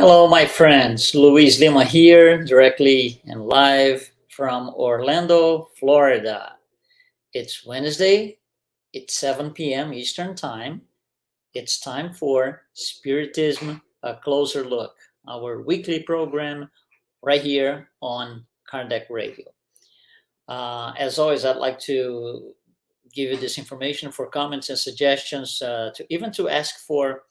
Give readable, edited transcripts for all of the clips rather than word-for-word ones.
Hello, my friends. Luiz Lima here, directly and live from Orlando, Florida. It's Wednesday. It's 7 p.m. Eastern Time. It's time for Spiritism, a closer look, our weekly program right here on Kardec Radio. As always, I'd like to give you this information for comments and suggestions, to ask for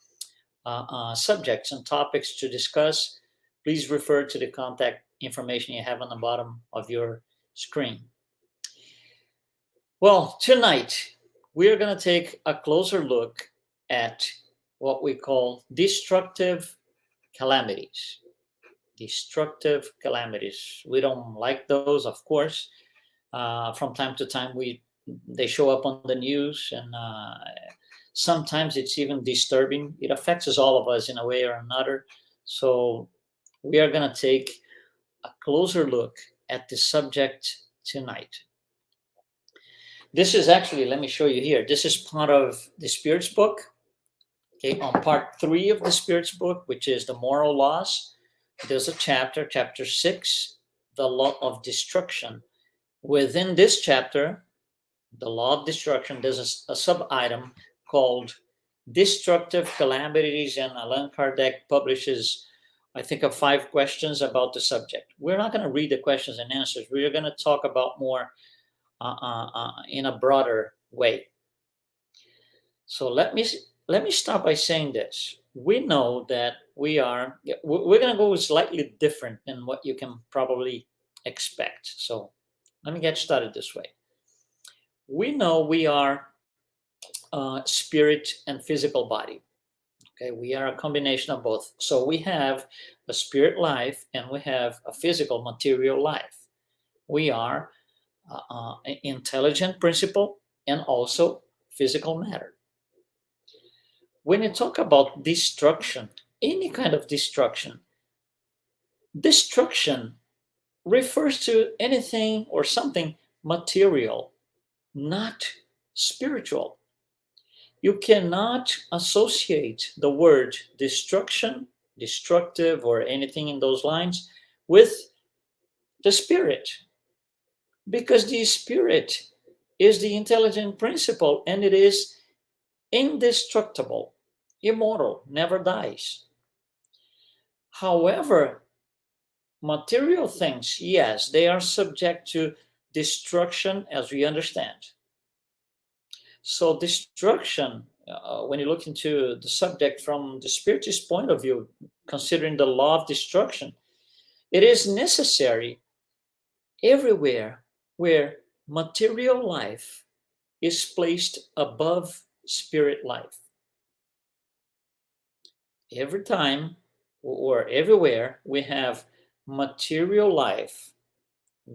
subjects and topics to discuss. Please refer to the contact information you have on the bottom of your screen. Well, tonight we're going to take a closer look at what we call destructive calamities. Destructive calamities. We don't like those, of course. From time to time, they show up on the news, and sometimes it's even disturbing. It affects us, all of us, in a way or another. So we are going to take a closer look at the subject tonight. This is actually, let me show you here. This is part of the Spirits book. Okay, on part 3 of the Spirits book, which is the moral laws, there's a chapter 6, the law of destruction. Within this chapter, the law of destruction, there's a sub-item called destructive calamities, and Allan Kardec publishes, I think, 5 questions about the subject. We're not going to read the questions and answers. We're going to talk about more in a broader way. So let me start by saying this. We know that we're going to go slightly different than what you can probably expect. So let me get started this way. We know we are spirit and physical body. Okay, we are a combination of both. So we have a spirit life and we have a physical material life. We are intelligent principle and also physical matter. When you talk about destruction, any kind of destruction refers to anything or something material, not spiritual. You cannot associate the word destruction, destructive, or anything in those lines with the spirit, because the spirit is the intelligent principle and it is indestructible, immortal, never dies. However, material things, yes, they are subject to destruction as we understand. So destruction, when you look into the subject from the Spiritist point of view, considering the law of destruction, it is necessary everywhere where material life is placed above spirit life. Every time or everywhere we have material life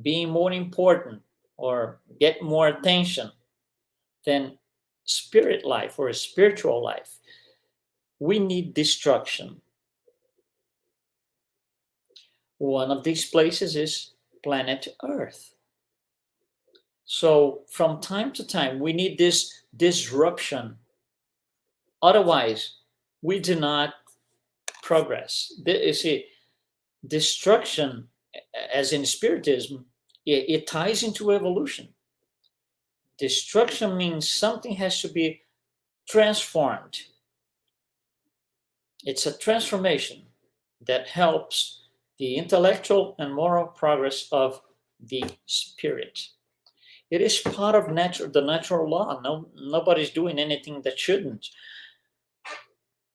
being more important or get more attention than spirit life or spiritual life, we need destruction. One of these places is planet Earth. So from time to time, we need this disruption. Otherwise, we do not progress. You see, destruction, as in Spiritism, it ties into evolution. Destruction means something has to be transformed. It's a transformation that helps the intellectual and moral progress of the spirit. It is part of the natural law. Nobody's doing anything that shouldn't.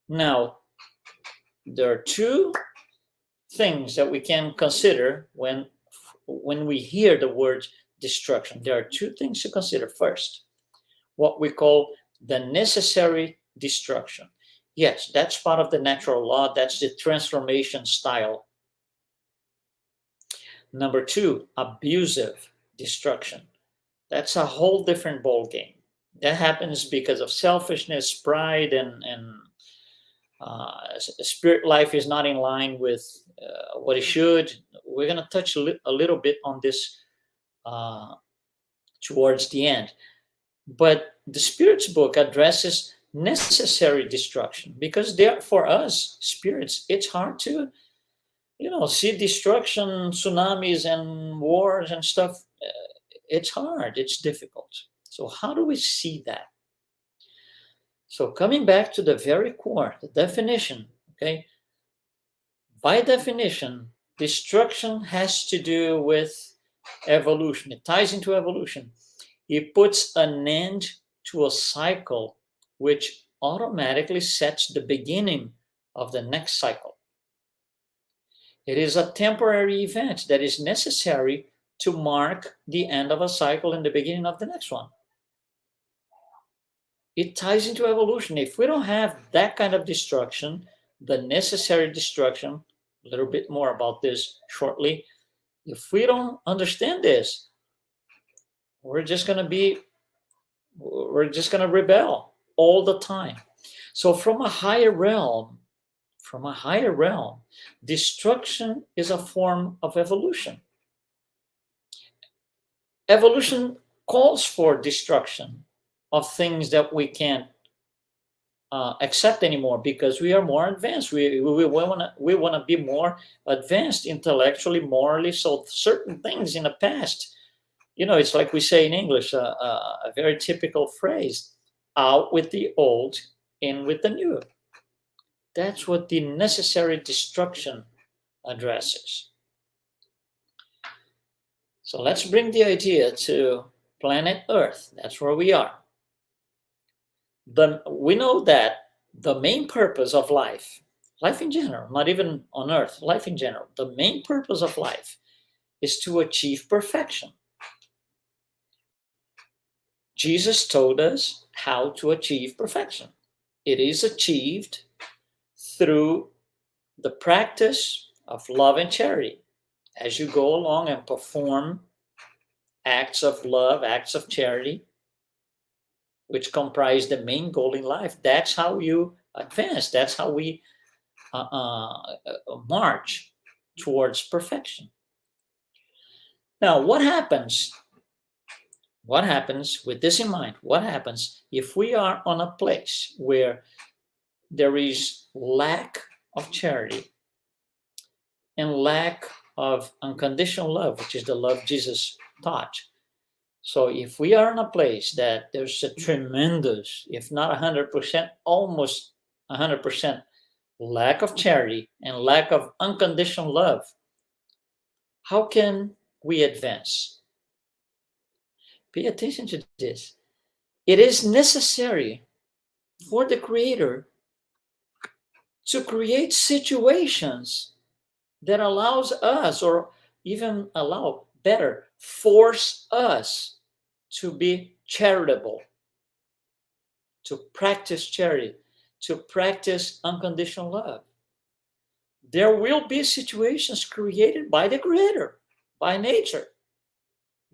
Now, there are 2 things that we can consider when we hear the word destruction. There are 2 things to consider. First, what we call the necessary destruction. Yes, that's part of the natural law. That's the transformation style. Number 2, abusive destruction. That's a whole different ball game. That happens because of selfishness, pride, and spirit life is not in line with what it should. We're going to touch a little bit on this towards the end. But the Spirits book addresses necessary destruction, because there, for us spirits, it's hard to, see destruction, tsunamis and wars and stuff. It's hard, it's difficult. So how do we see that? So coming back to the very core, the definition, okay? By definition, destruction has to do with evolution. It ties into evolution. It puts an end to a cycle which automatically sets the beginning of the next cycle. It is a temporary event that is necessary to mark the end of a cycle and the beginning of the next one. It ties into evolution. If we don't have that kind of destruction, the necessary destruction, a little bit more about this shortly. If we don't understand this, we're just going to rebel all the time. So from a higher realm, destruction is a form of evolution. Evolution calls for destruction of things that we can't accept anymore because we are more advanced. We want to be more advanced intellectually, morally. So certain things in the past, it's like we say in English, a very typical phrase: out with the old, in with the new. That's what the necessary destruction addresses. So let's bring the idea to planet Earth. That's where we are. We know that the main purpose of life in general, not even on Earth, life in general, the main purpose of life is to achieve perfection. Jesus told us how to achieve perfection. It is achieved through the practice of love and charity. As you go along and perform acts of love, acts of charity, which comprise the main goal in life, that's how you advance. That's how we march towards perfection. Now, what happens with this in mind? What happens if we are on a place where there is lack of charity and lack of unconditional love, which is the love Jesus taught? So if we are in a place that there's a tremendous, if not 100%, almost 100% lack of charity and lack of unconditional love, how can we advance? Pay attention to this. It is necessary for the Creator to create situations that allows us, or even force us to be charitable, to practice charity, to practice unconditional love. There will be situations created by the Creator, by nature,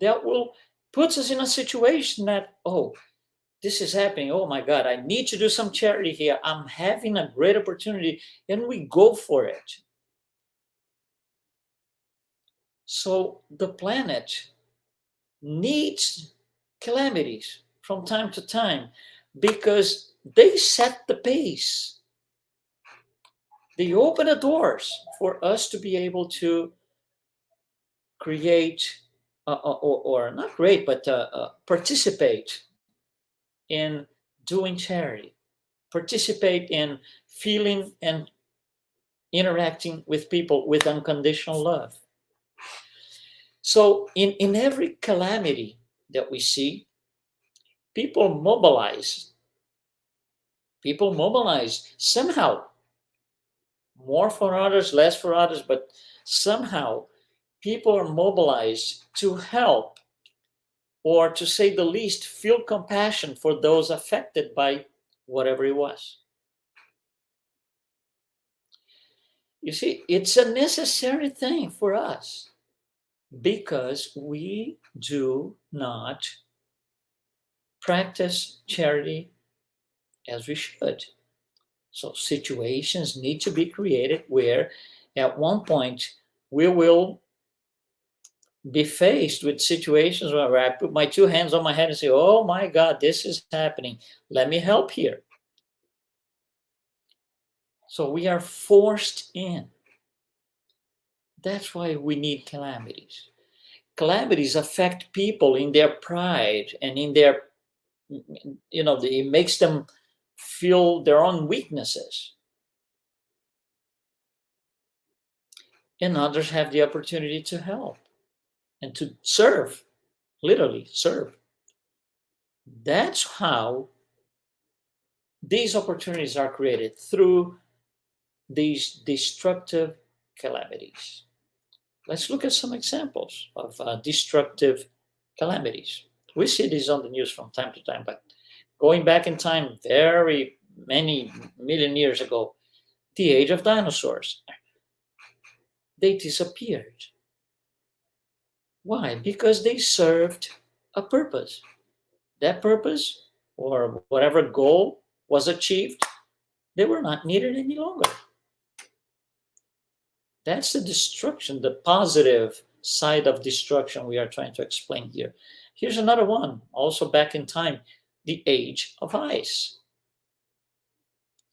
that will put us in a situation that, this is happening. Oh my God, I need to do some charity here. I'm having a great opportunity, and we go for it. So the planet needs calamities from time to time because they set the pace. They open the doors for us to be able to create, or not create, but participate in doing charity, participate in feeling and interacting with people with unconditional love. So in every calamity that we see, people mobilize somehow, more for others, less for others, but somehow people are mobilized to help, or to say the least, feel compassion for those affected by whatever it was. You see, it's a necessary thing for us because we do not practice charity as we should. So situations need to be created where at one point we will be faced with situations where I put my two hands on my head and say, oh my God, this is happening. Let me help here. So we are forced in. That's why we need calamities. Calamities affect people in their pride and in their, it makes them feel their own weaknesses. And others have the opportunity to help and to serve, literally serve. That's how these opportunities are created, through these destructive calamities. Let's look at some examples of destructive calamities. We see these on the news from time to time, but going back in time, very many million years ago, the age of dinosaurs, they disappeared. Why? Because they served a purpose. That purpose, or whatever goal was achieved, they were not needed any longer. That's the destruction, the positive side of destruction we are trying to explain here. Here's another one, also back in time, the age of ice.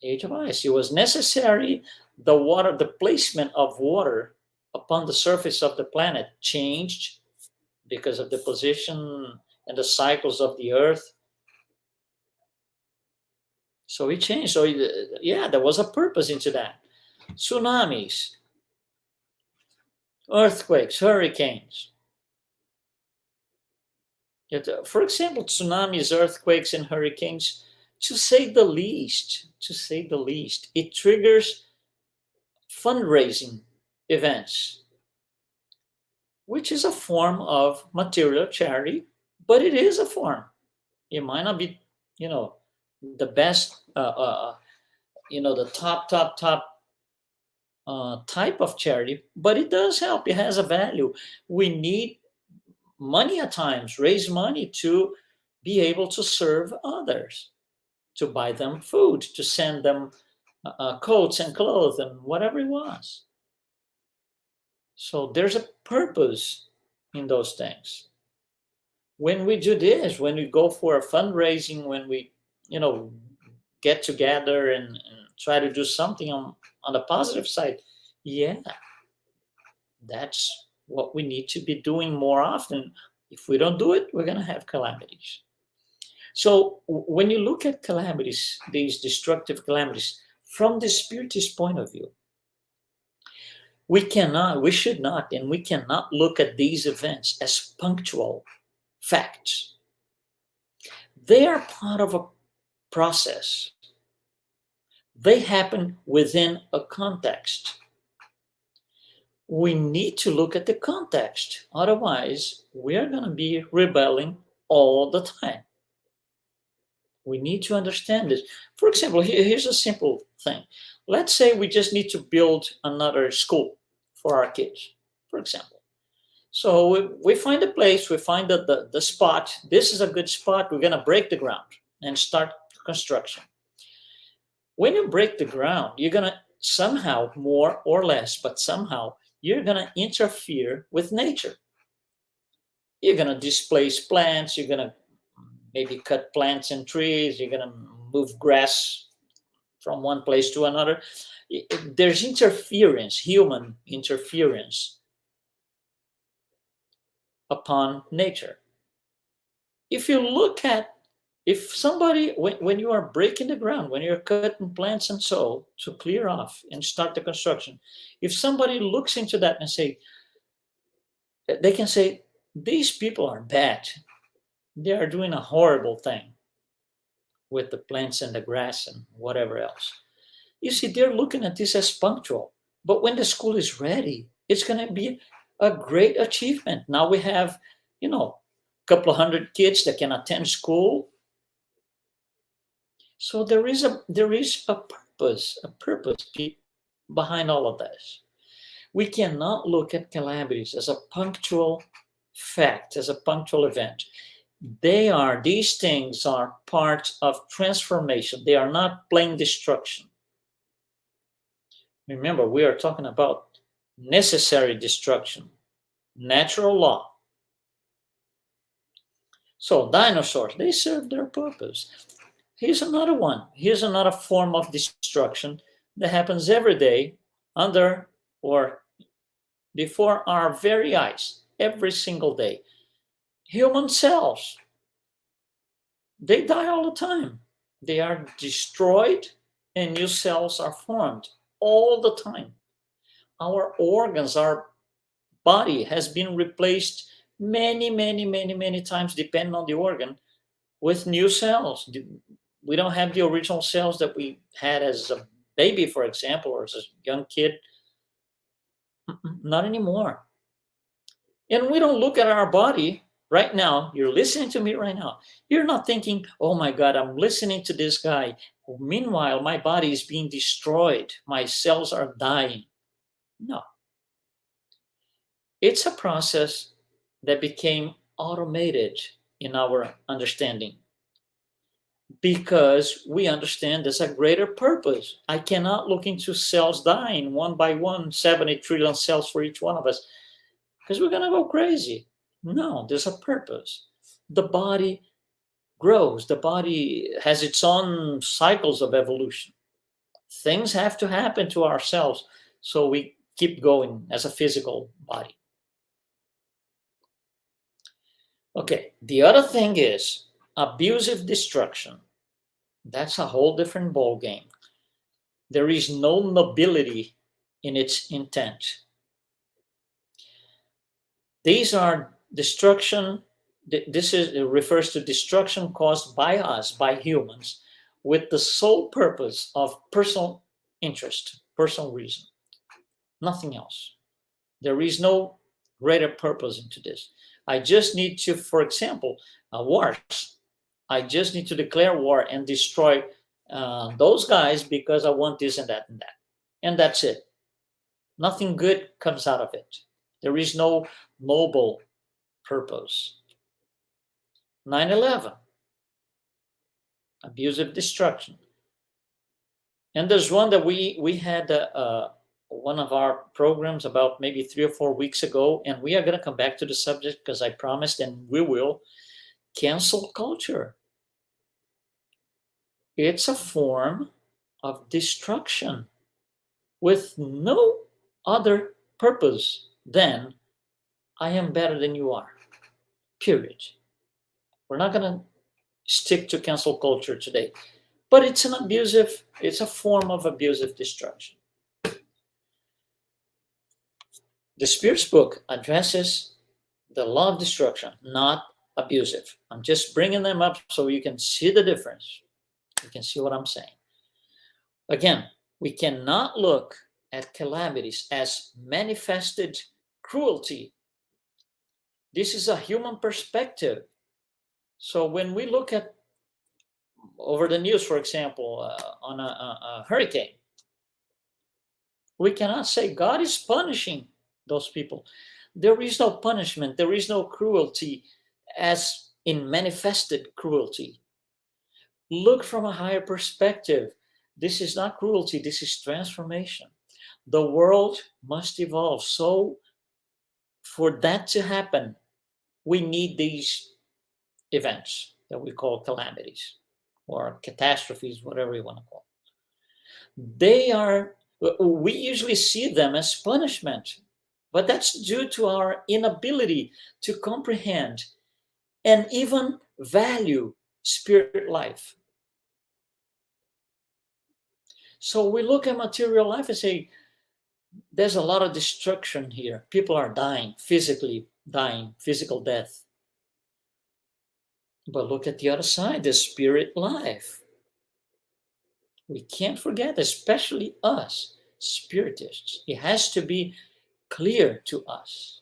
Age of ice. It was necessary. The placement of water upon the surface of the planet changed because of the position and the cycles of the earth. So it changed. So yeah, there was a purpose into that. Tsunamis, earthquakes, hurricanes. For example, tsunamis, earthquakes, and hurricanes, to say the least, it triggers fundraising events, which is a form of material charity, but it is a form. It might not be, the best, the top type of charity, but it does help. It has a value. We need money at times, raise money to be able to serve others, to buy them food, to send them coats and clothes and whatever it was. So there's a purpose in those things. When we do this, when we go for a fundraising, when we, you know, get together and try to do something on the positive side, yeah, that's what we need to be doing more often. If we don't do it, we're going to have calamities. So when you look at calamities, these destructive calamities, from the spiritist point of view, we should not, and we cannot look at these events as punctual facts. They are part of a process. They happen within a context. We need to look at the context. Otherwise, we are going to be rebelling all the time. We need to understand this. For example, here's a simple thing. Let's say we just need to build another school for our kids, for example. So we find a place, we find the spot. This is a good spot. We're going to break the ground and start construction. When you break the ground, you're going to somehow, more or less, but somehow, you're going to interfere with nature. You're going to displace plants. You're going to maybe cut plants and trees. You're going to move grass from one place to another. There's interference, human interference upon nature. If you look at, if somebody, when you are breaking the ground, when you're cutting plants and so to clear off and start the construction, if somebody looks into that and say, they can say, these people are bad. They are doing a horrible thing with the plants and the grass and whatever else. You see, they're looking at this as punctual. But when the school is ready, it's going to be a great achievement. Now we have, a couple of hundred kids that can attend school. So there is a purpose behind all of this. We cannot look at calamities as a punctual fact, as a punctual event. These things are part of transformation. They are not plain destruction. Remember, we are talking about necessary destruction, natural law. So dinosaurs, they serve their purpose. Here's another one. Here's another form of destruction that happens every day under or before our very eyes, every single day. Human cells, they die all the time. They are destroyed and new cells are formed all the time. Our organs, our body has been replaced many times, depending on the organ, with new cells. We don't have the original cells that we had as a baby, for example, or as a young kid. Not anymore. And we don't look at our body right now. You're listening to me right now. You're not thinking, oh my God, I'm listening to this guy. Meanwhile, my body is being destroyed. My cells are dying. No. It's a process that became automated in our understanding because we understand there's a greater purpose. I cannot look into cells dying one by one, 70 trillion cells for each one of us, because we're going to go crazy. No, there's a purpose. The body grows, the body has its own cycles of evolution. Things have to happen to our cells so we keep going as a physical body. Okay, the other thing is abusive destruction. That's a whole different ball game. There is no nobility in its intent. These are destruction. Refers to destruction caused by us, by humans, with the sole purpose of personal interest, personal reason, nothing else. There is no greater purpose into this. I just need to, for example, wars. I just need to declare war and destroy those guys because I want this and that and that. And that's it. Nothing good comes out of it. There is no noble purpose. 9/11, abusive destruction. And there's one that we had one of our programs about maybe 3 or 4 weeks ago, and we are going to come back to the subject because I promised, and we will. Cancel culture. It's a form of destruction with no other purpose than I am better than you are. Period. We're not going to stick to cancel culture today, but it's a form of abusive destruction. The Spirit's book addresses the law of destruction, not abusive. I'm just bringing them up so you can see the difference. You can see what I'm saying. Again, we cannot look at calamities as manifested cruelty. This is a human perspective. So when we look at over the news, for example, on a hurricane, we cannot say God is punishing those people. There is no punishment. There is no cruelty as in manifested cruelty. Look from a higher perspective. This is not cruelty. This is transformation. The world must evolve. So for that to happen, we need these events that we call calamities or catastrophes, whatever you want to call them. We usually see them as punishment, but that's due to our inability to comprehend and even value spirit life. So we look at material life and say, there's a lot of destruction here. People are dying, physically dying, physical death. But look at the other side, the spirit life. We can't forget, especially us, spiritists. It has to be clear to us.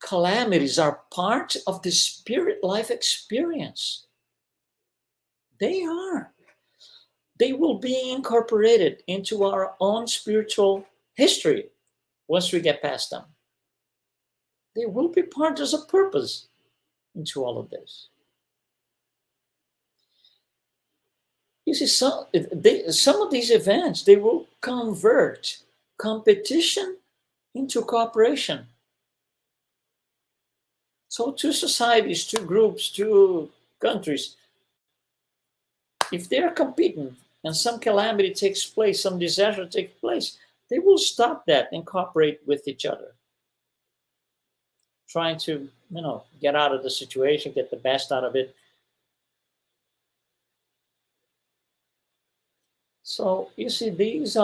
Calamities are part of the spirit life experience. They are. They will be incorporated into our own spiritual history once we get past them. They will be part as a purpose into all of this. You see, some of these events, they will convert competition into cooperation. So two societies, two groups, two countries, if they're competing and some calamity takes place, some disaster takes place, they will stop that and cooperate with each other, trying to, get out of the situation, get the best out of it. So you see, these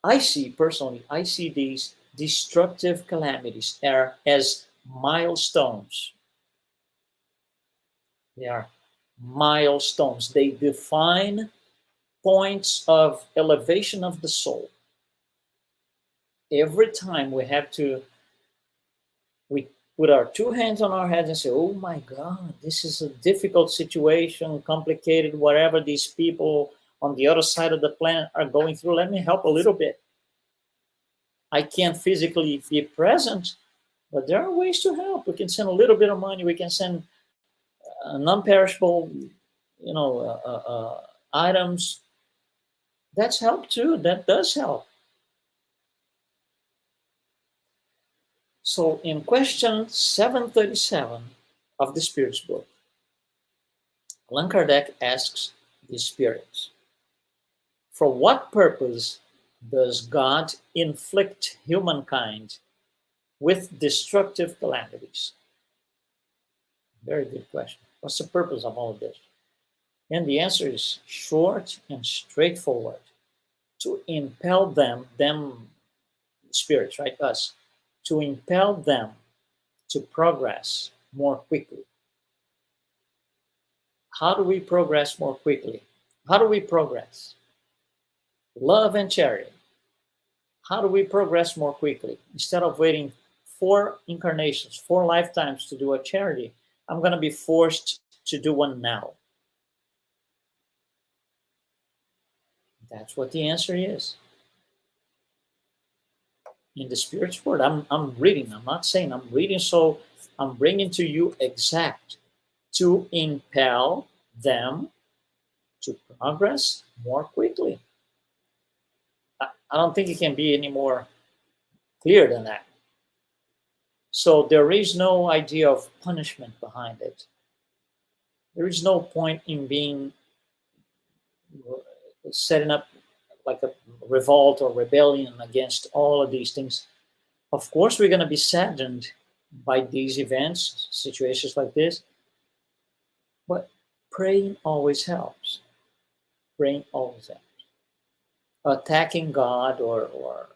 I see these destructive calamities are as milestones. They are milestones. They define points of elevation of the soul. Every time we put our two hands on our heads and say, oh my God, this is a difficult situation, complicated, whatever these people on the other side of the planet are going through. Let me help a little bit. I can't physically be present, but there are ways to help. We can send a little bit of money. We can send non-perishable, items. That's help too. That does help. So in question 737 of the Spirits book, Allan Kardec asks the spirits, for what purpose does God inflict humankind with destructive calamities? Very good question. What's the purpose of all of this? And the answer is short and straightforward. To impel them spirits, right? Us, to impel them to progress more quickly. How do we progress more quickly? How do we progress? Love and charity. How do we progress more quickly? Instead of waiting 4 incarnations, 4 lifetimes to do a charity, I'm going to be forced to do one now. That's what the answer is. In the Spirit's word, I'm reading. I'm not saying I'm reading, so I'm bringing to you exact, to impel them to progress more quickly. I don't think it can be any more clear than that. So there is no idea of punishment behind it. There is no point in setting up like a revolt or rebellion against all of these things. Of course, we're going to be saddened by these events, situations like this, but praying always helps. Praying always helps. Attacking God or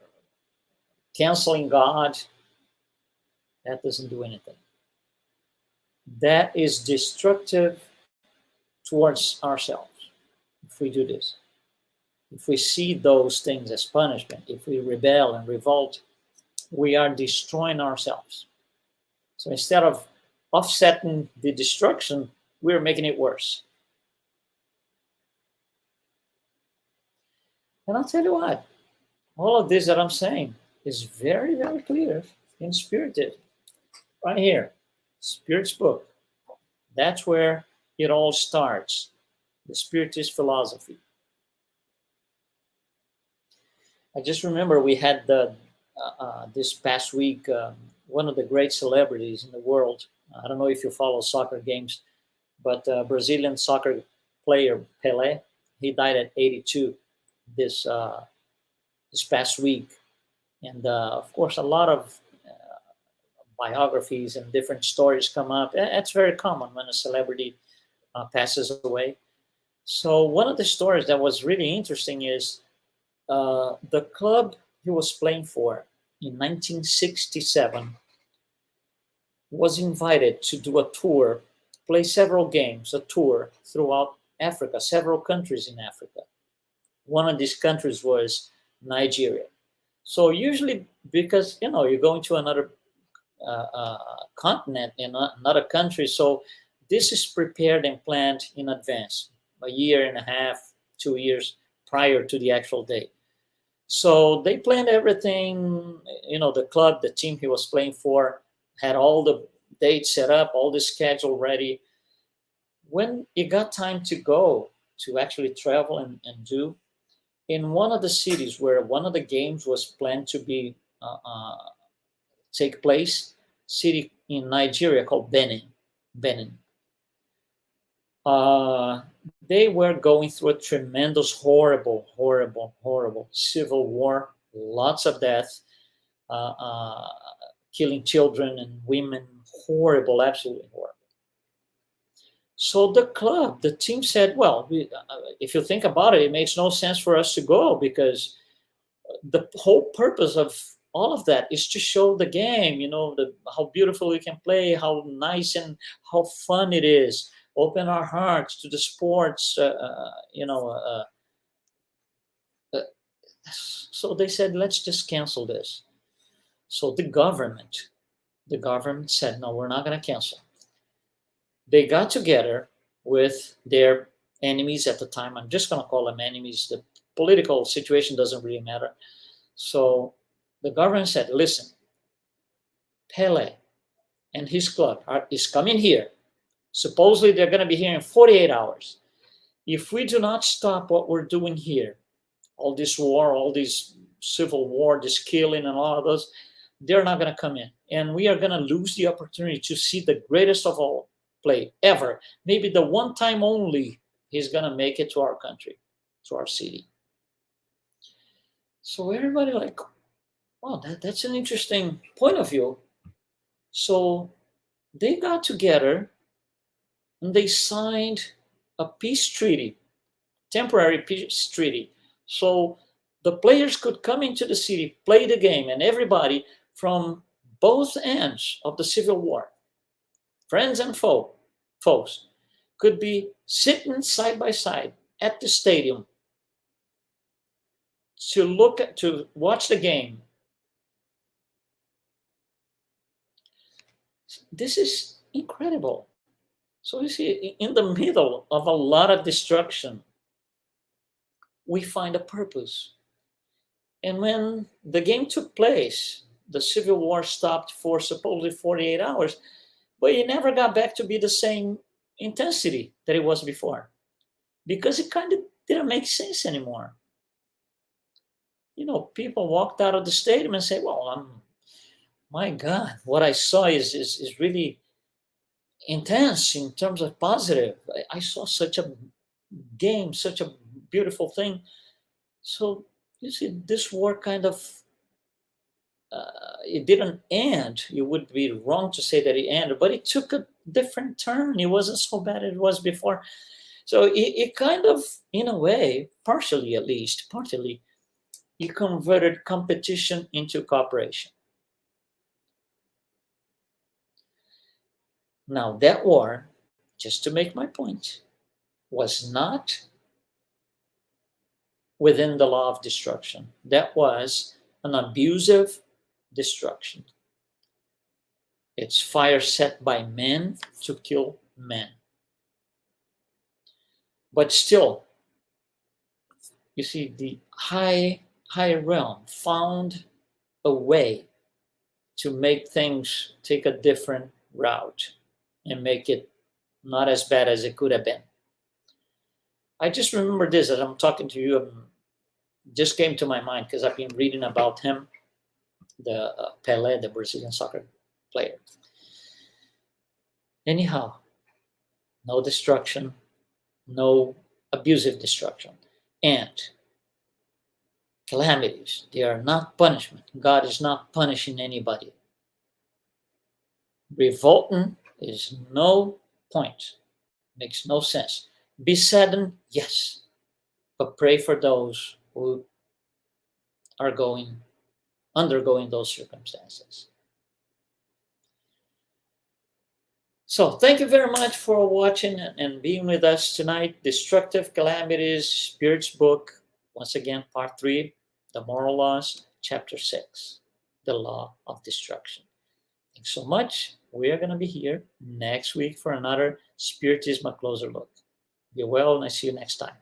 canceling God, that doesn't do anything. That is destructive towards ourselves if we do this. If we see those things as punishment, if we rebel and revolt, we are destroying ourselves. So instead of offsetting the destruction, we're making it worse. And I'll tell you what, all of this that I'm saying is very, very clear in Spiritism. Right here, Spirit's book. That's where it all starts, the Spiritist philosophy. I just remember we had this past week, one of the great celebrities in the world. I don't know if you follow soccer games, but Brazilian soccer player Pelé, he died at 82 this past week. And of course, a lot of biographies and different stories come up. It's very common when a celebrity passes away. So one of the stories that was really interesting is the club he was playing for in 1967 was invited to do a tour, play several games, a tour throughout Africa, several countries in Africa. One of these countries was Nigeria. So usually, because you're going to another continent in another country, so this is prepared and planned in advance, a year and a half, 2 years prior to the actual date. So they planned everything. The club, the team he was playing for, had all the dates set up, all the schedule ready. When it got time to go, to actually travel and do, in one of the cities where one of the games was planned to be take place, city in Nigeria called Benin. Uh, they were going through a tremendous, horrible civil war, lots of death, uh, uh, killing children and women, horrible, absolutely horrible. So the club, the team said, well, if you think about it, it makes no sense for us to go because the whole purpose of all of that is to show the game, how beautiful we can play, how nice and how fun it is, open our hearts to the sports, uh, so they said, let's just cancel this. So the government said, no, we're not going to cancel. They got together with their enemies at the time. I'm just going to call them enemies. The political situation doesn't really matter. So the government said, listen, Pele and his club is coming here. Supposedly they're going to be here in 48 hours. If we do not stop what we're doing here, all this war, all this civil war, this killing and all of those, they're not going to come in. And we are going to lose the opportunity to see the greatest of all play ever. Maybe the one time only he's going to make it to our country, to our city. So everybody like, wow, that's an interesting point of view. So they got together and they signed a peace treaty, temporary peace treaty. So the players could come into the city, play the game, and everybody from both ends of the civil war, friends and foes, could be sitting side by side at the stadium to watch the game. This is incredible. So you see, in the middle of a lot of destruction, we find a purpose. And when the game took place, the Civil War stopped for supposedly 48 hours, but it never got back to be the same intensity that it was before because it kind of didn't make sense anymore. People walked out of the stadium and said, well, my God, what I saw is really intense in terms of positive. I saw such a game, such a beautiful thing. So you see, this war kind of it didn't end. It would be wrong to say that it ended, but it took a different turn. It wasn't so bad as it was before. So it kind of, in a way, partially at least, partially, it converted competition into cooperation. Now, that war, just to make my point, was not within the law of destruction. That was an abusive destruction. It's fire set by men to kill men. But still, you see, the high realm found a way to make things take a different route and make it not as bad as it could have been. I just remember this as I'm talking to you. Just came to my mind because I've been reading about him, the Pelé, the Brazilian soccer player. Anyhow, no destruction, no abusive destruction, and calamities. They are not punishment. God is not punishing anybody. Revolting is no point. Makes no sense. Be saddened, yes, but pray for those who are undergoing those circumstances. So thank you very much for watching and being with us tonight. Destructive Calamities, Spirit's book, once again, part 3, The Moral Laws, chapter 6, The Law of Destruction. Thanks so much. We are going to be here next week for another Spiritism, a closer look. Be well, and I see you next time.